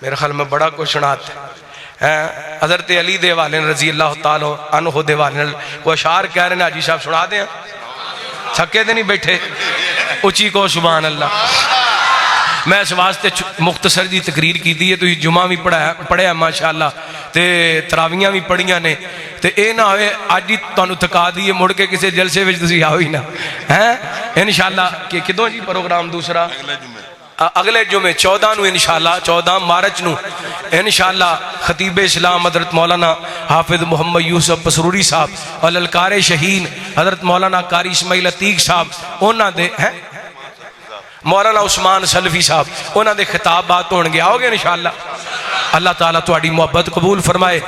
मेरे ख्याल में बड़ा कुछ सुनाते हैं। हज़रत अली दे वाले रजी अल्लाह ताला अन्हु दे वाले को अशार कह रहे हैं, हाजी साहब सुना दें, थके तो नहीं बैठे, उची को सुभान अल्लाह। मैं इस वास्ते मुख्तसर जी तकरीर की है, तुम जुमा भी पढ़िया माशाअल्लाह, तो तरावियां भी पढ़िया ने, तो यह ना हो अज ही तुहानू थका दी मुड़ के किसी जलसे में तुम आओ ही ना है इंशाअल्लाह। कि किदों जी प्रोग्राम दूसरा अगले जुमे 14 नूं इंशाअल्लाह, 14 मार्च नूं इंशाअल्लाह खतीब इस्लाम हज़रत मौलाना हाफिज मोहम्मद यूसुफ पसरूरी साहब और ललकारे शहीन हज़रत मौलाना कारी इस्माइल अतीक साहब उन्होंने दे हैं, मौलाना उस्मान सलफी साहब उन्होंने खिताबात होंगे, आओगे इंशाअल्लाह। अल्लाह ताला तुहाडी मुहब्बत कबूल फरमाए।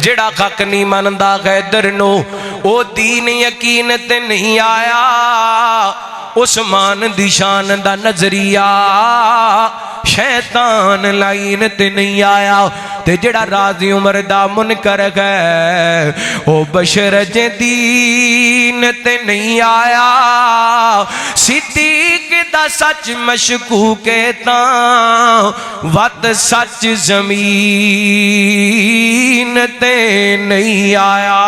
जेड़ा कक नहीं मनदा गैदर नो ओ दीन यकीन ते नहीं आया, उस्मान दी शान दा नजरिया शैतान लाइन ते नहीं आया। ते जेड़ा राजी उमर दा मुनकर है ओ बशर जे दीन ते नहीं आया। सिद्दीक दा सच मशकूके तां वत सच जमीन ते नहीं आया।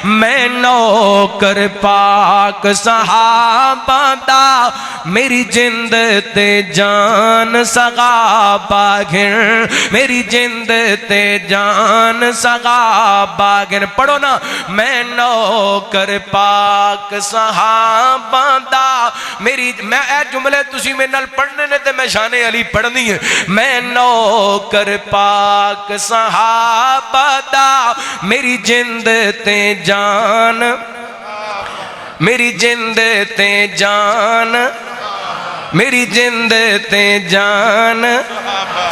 मैं नौकर पाक सहाबा दा मेरी जिंद ते जान सहाबा गिन, मेरी जिंद ते जान सहाबा गिन। पढ़ो ना, मैं नौकर पाक सहाबा दा मेरी, मैं ए जुमले तुसी मेरे नाल पढ़ने ने ते मैं शाने अली पढ़नी है। मैं नौकर पाक सहाबा दा मेरी जिंद ते जान, मेरी जिंद ते जान, मेरी जिंद ते जान।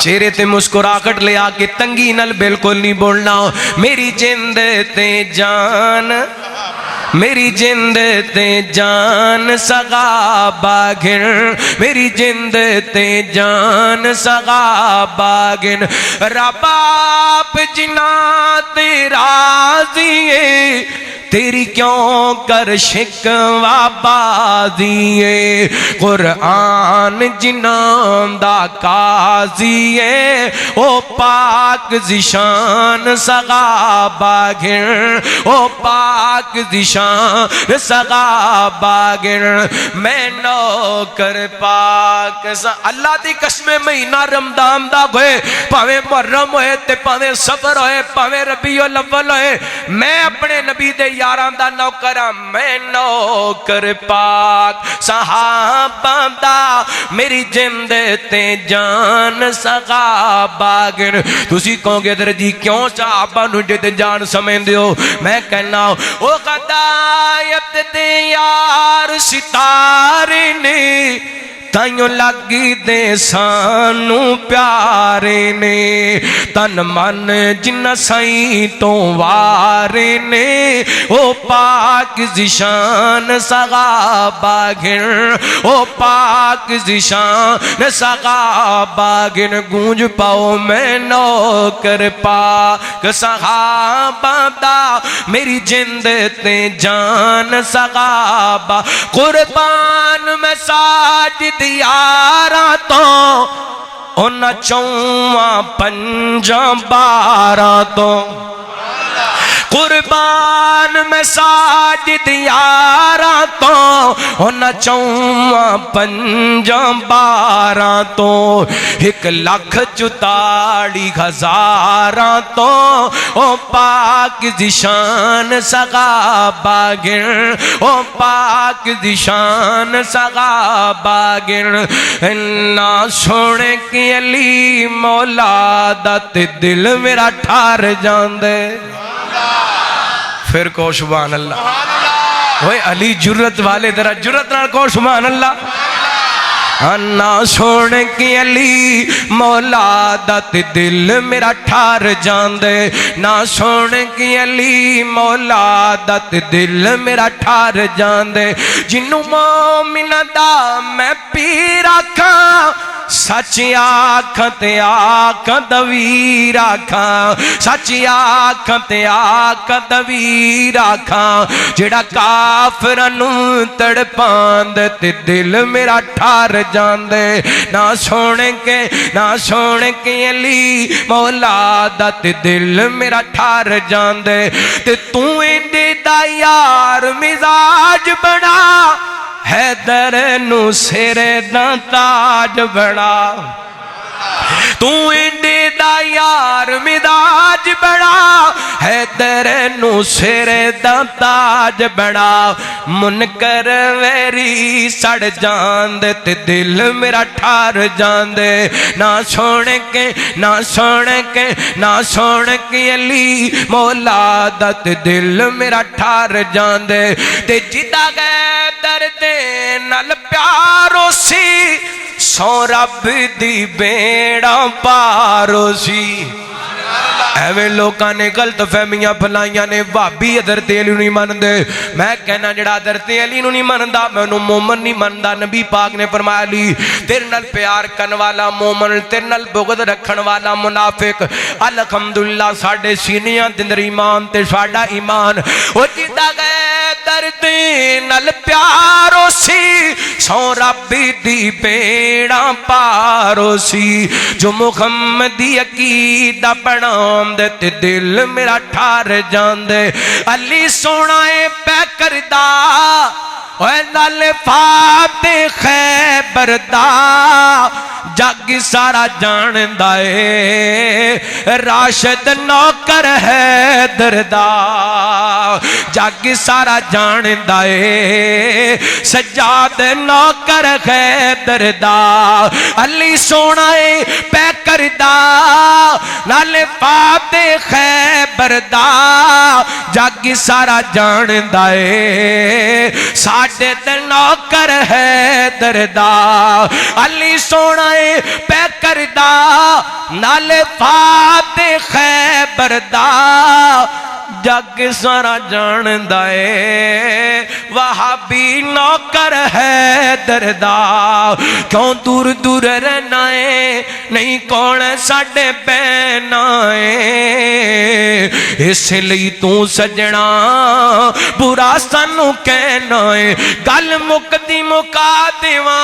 चेहरे ते मुस्कुराहट ले आके तंगी नल बिल्कुल नहीं बोलना। मेरी जिंद ते जान, मेरी जिंद ते जान सहाबा गिन, मेरी जिंद ते जान सहाबा गिन। रब आप जिन्ना ते राज़ी है, तेरी क्यों कर शिकवा बाज़िए। कुरान जिन्ना दा काज़ी है, ओ पाक ज़िशान सहाबा गिन, ओ पाक ज़िशान सहाबा गिन। मैं नौकर पाक अल्लाह दी कसम महीना रमदान दा होए, भावें मुहर्रम होए ते भावें सफर होए, भावें रबीउल अव्वल होए, मैं अपने नबी दे यारां दा नौकर हां। मैं नौकर पाक सहाबा दा मेरी जिंद ते जान सहाबा गिन। तुसी कहोगे दर जी क्यों सहाबा नूं जिद जान समझदे हो? मैं कहना ओ गदायत दे यार सितारे ने ताइयों लगी दे सानू प्यारे ने। तन मन जिन्ना साई तो वारे ने, ओ पाक ज़िशान सहाबा गिन, ओ पाक ज़िशान सहाबा गिन। गूंज पाओ मैं नौकर पाक सहाबा दा मेरी जिंद ते जान सहाबा। कुर्बान मैं साजिद यारा तो उन चौवा पंजा 12 तो, कुर्बान में साजिद यारा तो उन चौवा पंजा 12 तो। 1,44,000 तो ओ पाक ज़िशान सहाबा गिन, ओ पाक ज़िशान सहाबा गिन। ना सोने की अली मौला दा ते दिल मेरा ठार जांदे। फिर को सुभान अल्लाह। ओए अली जुर्रत वाले जरा जुर्रत नाल को सुभान अल्लाह। ना सोने की अली मौला दा ते दिल मेरा ठार जांदे। ना सोने की अली मौला दा ते दिल मेरा ठार जांदे। जिन्नू मोमिन दा मैं पीर आखां सच आख ते आख दवीर आखा, सच आख ते आख दवीर आखा, जेड़ा काफरां नूं तड़पांदे ते दिल मेरा ठार जांदे। ना सुन के अली मौला दा ते दिल मेरा ठार जांदे। ते तू इंदे दा यार मिजाज बना, हैदर नू सिरे दा ताज बना। तू इंदे दा यार मिजाज बना, हैदर नू सिरे दा ताज बना। मुनकर वैरी सड़ जांदे ते दिल मेरा ठार जांदे। ना सुन के अली मौला दा ते दिल मेरा ठार जांदे। ते जिदा गए दर्द नल प्यारो सी, सौ रब दी बेड़ा पारो सी। एवें लोगों ने गलत फहमियां फैलाइया ने, भाभी हज़रत अली नहीं मनते। मैं कहना जेड़ा हज़रत अली नहीं मनता मैं उन्होंने मोमन नहीं मनता। नबी पाक ने फरमाया ली तेरे नाल प्यार करने वाला मोमन, तेरे नाल बुग़्ज़ रखण वाला मुनाफिक। अल्हम्दुलिल्लाह साडे सीनियां दे अंदर ईमान ते साडा ईमान ओ जिदा गए दर्द नाल प्यारो सी, सौ रब्बी दी बेड़ा पारो सी। जो मुहम्मदी अकीदा बनाम दे ते दिल मेरा ठार जांदे। अली सोना ए पै करदा नाल फाते खैबर दा, जग सारा जानदा ए राशिद नौकर है दरदा। जग सारा जानदा ए सज्जाद नौकर है दरदा। अली सोना ए पै करदा नाल फाते खैबर दा, जग सारा जानदा ए साडे ते नौकर है दरदा। अली सोना पै करदा नाल फाते खैबर दा, जग सारा जानदा ए वहाबी नौकर है दरदा। क्यों दूर दूर रहना है नहीं कौन साडे पैना है। इसलिए तू सजना बुरा सानू कहना है। गल मुकदी मुका देवा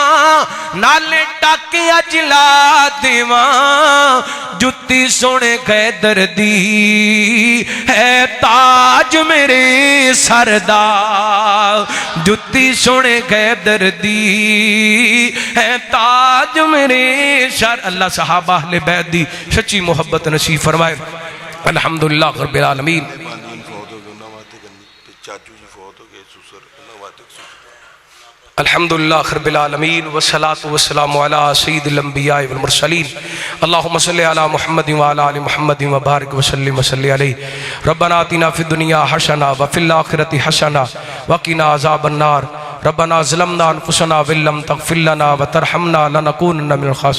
नाले टाकिया जला देवा। जुत्ती सोने कैदर दी है ताज मेरे सरदा। जुत्ती सोने कैदर दी है ताज मेरे सर। अल्लाह सहाबा अहले बैत दी सच्ची मोहब्बत नसीब फरमाए। अल्हम्दुलिल्लाह रब्बिल आलमीन। अल्हम्दुलिल्लाह रब्बिल आलमीन वस्सलातु वस्सलामु अला सय्यिदिल अंबिया वल मुरसलीन। अल्लाहुम्मा सल्लि अला मुहम्मद व अला आलि मुहम्मद व बारिक व सल्लिम व सल्लि अलैहि। रब्बना आतिना फिद दुनिया हसना व फिल आखिरति हसना व क़िना अज़ाबन नार। रब्बना ज़लमना अनफुसना व लम तग़फिर लना व तरहमना लनकूनन्ना मिनल खासिरीन।